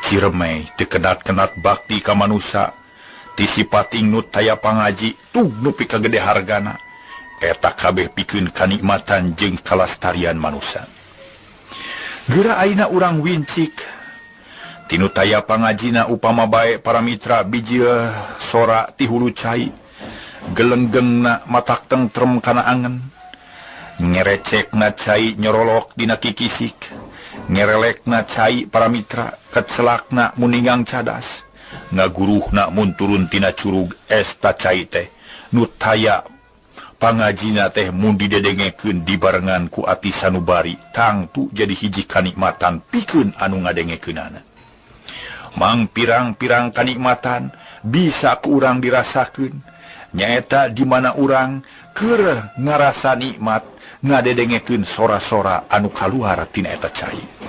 Ciremai dikenat-kenat bakti ka manusia, tisipating nu taya pangaji tug nu pika gede hargana, eta kabeh pikeun kanikmatan jeung kalastarian manusia. Geura aina urang wincik, tinu taya pangajina upama bae para mitra biji sora ti hulu cai, gelenggengna matak tentrem kana angen, ngerecekna cai nyorolok dina kikisik, ngerelekna cai para mitra ketselakna muningang cadas, ngaguruhna mun turun tina curug esta cai teh nu taya pangajina teh mun didedengekeun dibarengan ku ati sanubari tangtu jadi hiji kanikmatan pikeun anu ngadengekeunana. Mang pirang-pirang kanikmatan bisa ku urang dirasakeun nyaeta di mana urang keur ngarasa nikmat ngadedengekeun sora-sora anu kaluar tina eta cai.